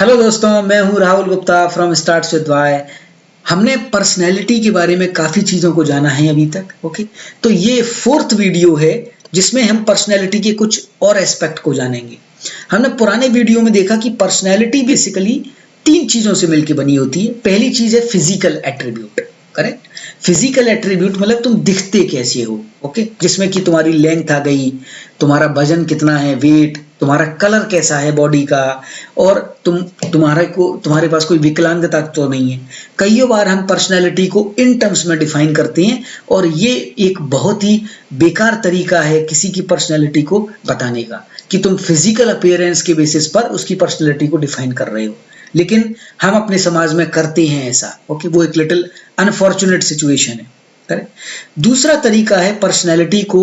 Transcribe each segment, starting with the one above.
Hello दोस्तों, मैं हूं Rahul Gupta from starts with why. हमने पर्सनैलिटी के बारे में काफ़ी चीज़ों को जाना है अभी तक। ओके, तो ये फोर्थ वीडियो है जिसमें हम पर्सनैलिटी के कुछ और एस्पेक्ट को जानेंगे। हमने पुराने वीडियो में देखा कि पर्सनैलिटी बेसिकली तीन चीज़ों से मिलकर बनी होती है। पहली चीज़ है physical attribute. Correct. Physical attribute मतलब तुम दिखते कैसे हो। ओके, जिसमें कि तुम्हारी लेंथ आ गई, तुम्हारा वजन कितना है, वेट, तुम्हारा कलर कैसा है बॉडी का, और तुम्हारे पास कोई विकलांगता तो नहीं है। कई बार हम पर्सनैलिटी को इन टर्म्स में डिफाइन करते हैं और ये एक बहुत ही बेकार तरीका है किसी की पर्सनैलिटी को बताने का कि तुम फिजिकल अपीयरेंस के बेसिस पर उसकी पर्सनैलिटी को डिफाइन कर रहे हो। लेकिन हम अपने समाज में करते हैं ऐसा। ओके, वो एक लिटिल अनफॉर्चुनेट सिचुएशन है। करेक्ट। दूसरा तरीका है पर्सनैलिटी को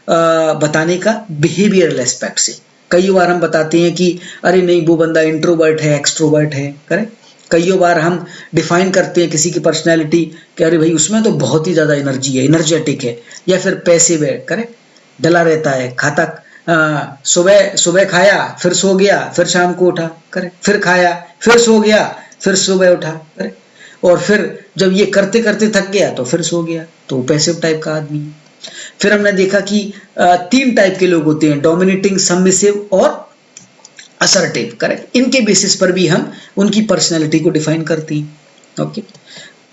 बताने का बिहेवियरल एस्पेक्ट से। कई बार हम बताते हैं कि अरे नहीं, वो बंदा इंट्रोवर्ट है, एक्सट्रोवर्ट है। करेक्ट। कई बार हम डिफाइन करते हैं किसी की पर्सनैलिटी कि अरे भाई उसमें तो बहुत ही ज्यादा एनर्जी है, एनर्जेटिक है, या फिर पैसिव है। करेक्ट। डला रहता है, खाता सुबह सुबह खाया, फिर सो गया, फिर शाम को उठा। करेक्ट। फिर खाया, फिर सो गया, फिर सुबह उठा। करेक्ट। और फिर जब ये करते करते थक गया तो फिर सो गया। तो पैसिव टाइप का आदमी है। फिर हमने देखा कि तीन टाइप के लोग होते हैं, डोमिनेटिंग, सबमिसिव और असर्टिव। करेक्ट। इनके बेसिस पर भी हम उनकी पर्सनैलिटी को डिफाइन करते हैं। ओके।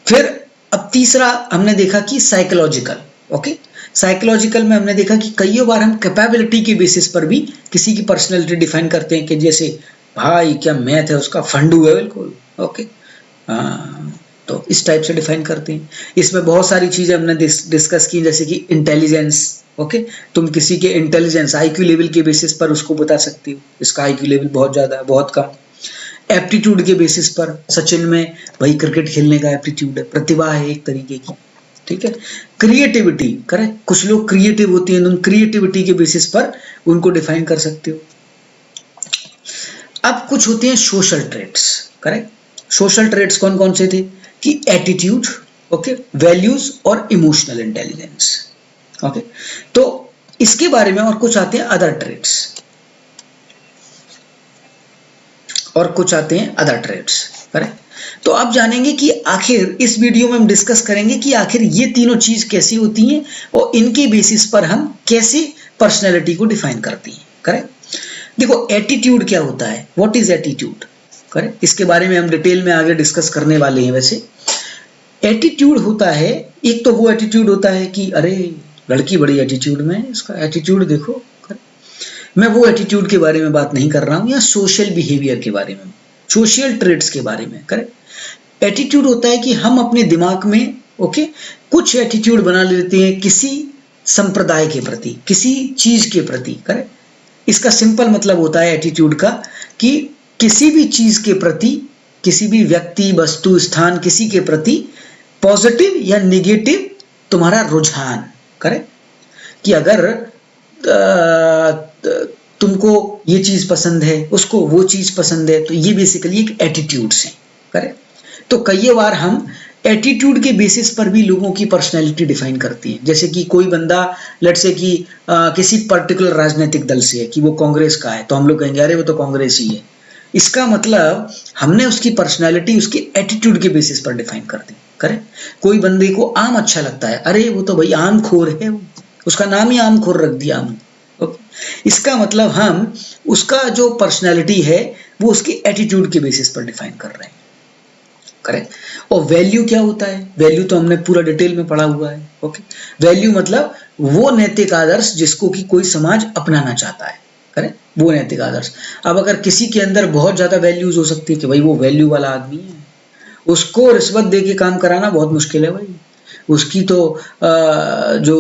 फिर अब तीसरा हमने देखा कि साइकोलॉजिकल। ओके, साइकोलॉजिकल में हमने देखा कि कई बार हम कैपेबिलिटी के बेसिस पर भी किसी की पर्सनैलिटी डिफाइन करते हैं कि जैसे भाई क्या मैथ है उसका, फंडू है बिल्कुल। ओके, तो इस टाइप से डिफाइन करते हैं। इसमें बहुत सारी चीजें हमने डिस्कस की, जैसे कि इंटेलिजेंस। ओके, तुम किसी के इंटेलिजेंस आईक्यू लेवल के बेसिस पर उसको बता सकते हो, इसका आईक्यू लेवल बहुत ज्यादा है, बहुत कम। एप्टीट्यूड के बेसिस पर, सचिन में भाई क्रिकेट खेलने का एप्टीट्यूड है, प्रतिभा है एक तरीके की। ठीक है। क्रिएटिविटी, करेक्ट, कुछ लोग क्रिएटिव होते हैं, तुम क्रिएटिविटी के बेसिस पर उनको डिफाइन कर सकते हो। अब कुछ होते हैं social traits. Correct. Social traits कौन कौन से थे कि एटीट्यूड, ओके, वैल्यूज और इमोशनल इंटेलिजेंस। ओके, तो इसके बारे में और कुछ आते हैं अदर ट्रेट्स, और कुछ आते हैं अदर ट्रेड्स। करेक्ट। तो अब जानेंगे कि आखिर इस वीडियो में हम डिस्कस करेंगे कि आखिर ये तीनों चीज कैसी होती हैं और इनके बेसिस पर हम कैसे पर्सनैलिटी को डिफाइन करते हैं। करेक्ट। देखो, एटीट्यूड क्या होता है, व्हाट इज एटीट्यूड। करेक्ट, इसके बारे में हम डिटेल में आगे डिस्कस करने वाले हैं। वैसे एटीट्यूड होता है, एक तो वो एटीट्यूड होता है कि अरे लड़की बड़ी एटीट्यूड में, इसका एटीट्यूड देखो। मैं वो एटीट्यूड के बारे में बात नहीं कर रहा हूं, या सोशल बिहेवियर के बारे में, सोशल ट्रेड्स के बारे में। करेक्ट। एटीट्यूड होता है कि हम अपने दिमाग में, ओके, कुछ एटीट्यूड बना लेते हैं किसी संप्रदाय के प्रति, किसी चीज के प्रति। करेक्ट। इसका सिंपल मतलब होता है एटीट्यूड का कि किसी भी चीज के प्रति, किसी भी व्यक्ति, वस्तु, स्थान, किसी के प्रति पॉजिटिव या निगेटिव तुम्हारा रुझान। करेक्ट। कि अगर तुमको ये चीज पसंद है, उसको वो चीज पसंद है, तो ये बेसिकली एक एटीट्यूड्स है। करेक्ट। तो कई बार हम एटीट्यूड के बेसिस पर भी लोगों की पर्सनैलिटी डिफाइन करती है। जैसे कि कोई बंदा, लेट्स से कि किसी पर्टिकुलर राजनीतिक दल से है, कि वो कांग्रेस का है, तो हम लोग कहेंगे अरे वो तो कांग्रेस ही है। इसका मतलब हमने उसकी पर्सनैलिटी उसके एटीट्यूड के बेसिस पर डिफाइन कर दी। करेक्ट। कोई बंदे को आम अच्छा लगता है, अरे वो तो भाई आम खोर है, उसका नाम ही आम खोर रख दिया हमने। इसका मतलब हम उसका जो पर्सनैलिटी है वो उसके एटीट्यूड के बेसिस पर डिफाइन कर रहे हैं। करेक्ट। और वैल्यू क्या होता है, वैल्यू तो हमने पूरा डिटेल में पढ़ा हुआ है। ओके, वैल्यू मतलब वो नैतिक आदर्श जिसको कि कोई समाज अपनाना चाहता है। करेक्ट, वो नैतिक आदर्श। अब अगर किसी के अंदर बहुत ज्यादा वैल्यूज हो सकती है कि भाई वो वैल्यू वाला आदमी है, उसको रिश्वत दे के काम कराना बहुत मुश्किल है भाई। उसकी तो जो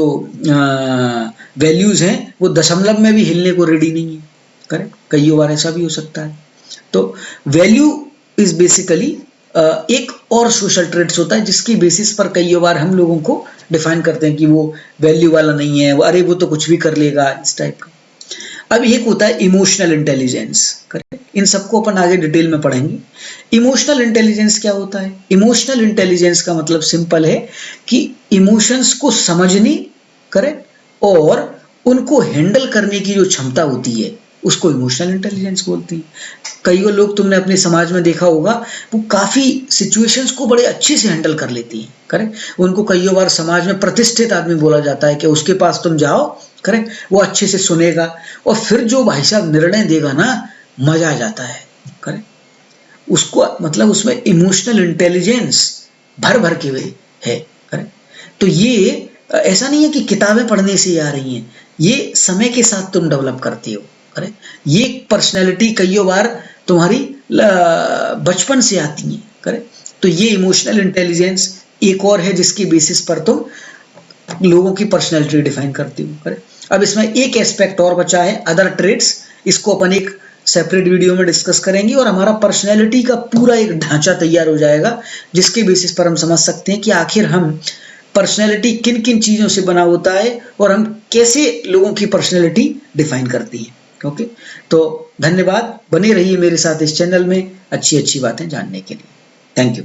वैल्यूज हैं वो दशमलव में भी हिलने को रेडी नहीं है। करेक्ट। कई बार ऐसा भी हो सकता है। तो वैल्यू इज बेसिकली एक और सोशल ट्रेट्स होता है जिसकी बेसिस पर कई बार हम लोगों को डिफाइन करते हैं कि वो वैल्यू वाला नहीं है, अरे वो तो कुछ भी कर लेगा, इस टाइप का। अब एक होता है इमोशनल इंटेलिजेंस। करेक्ट। इन सबको अपन आगे डिटेल में पढ़ेंगे। इमोशनल इंटेलिजेंस क्या होता है, इमोशनल इंटेलिजेंस का मतलब सिंपल है कि इमोशंस को समझने, करेक्ट, और उनको हैंडल करने की जो क्षमता होती है, उसको इमोशनल इंटेलिजेंस बोलती हैं। कई लोग तुमने अपने समाज में देखा होगा, वो काफ़ी सिचुएशंस को बड़े अच्छे से हैंडल कर लेती हैं, करेक्ट। उनको कई बार समाज में प्रतिष्ठित आदमी बोला जाता है कि उसके पास तुम जाओ, करेक्ट, वो अच्छे से सुनेगा और फिर जो भाई साहब निर्णय देगा ना, मजा आ जाता है, करेक्ट। उसको मतलब उसमें इमोशनल इंटेलिजेंस भर भर के हुए है, करेक्ट। तो ये ऐसा नहीं है कि किताबें पढ़ने से आ रही हैं, ये समय के साथ तुम डेवलप करते हो, करेक्ट। ये पर्सनैलिटी कई बार तुम्हारी बचपन से आती है, करेक्ट। तो ये इमोशनल इंटेलिजेंस एक और है जिसकी बेसिस पर तुम लोगों की पर्सनैलिटी डिफाइन करते हो, करेक्ट। अब इसमें एक एस्पेक्ट और बचा है, अदर ट्रेड्स। इसको अपन एक सेपरेट वीडियो में डिस्कस करेंगे और हमारा पर्सनैलिटी का पूरा एक ढांचा तैयार हो जाएगा, जिसके बेसिस पर हम समझ सकते हैं कि आखिर हम पर्सनैलिटी किन किन चीज़ों से बना होता है और हम कैसे लोगों की पर्सनैलिटी डिफाइन करती हैं। ओके, तो धन्यवाद, बने रहिए मेरे साथ इस चैनल में अच्छी अच्छी बातें जानने के लिए। Thank you.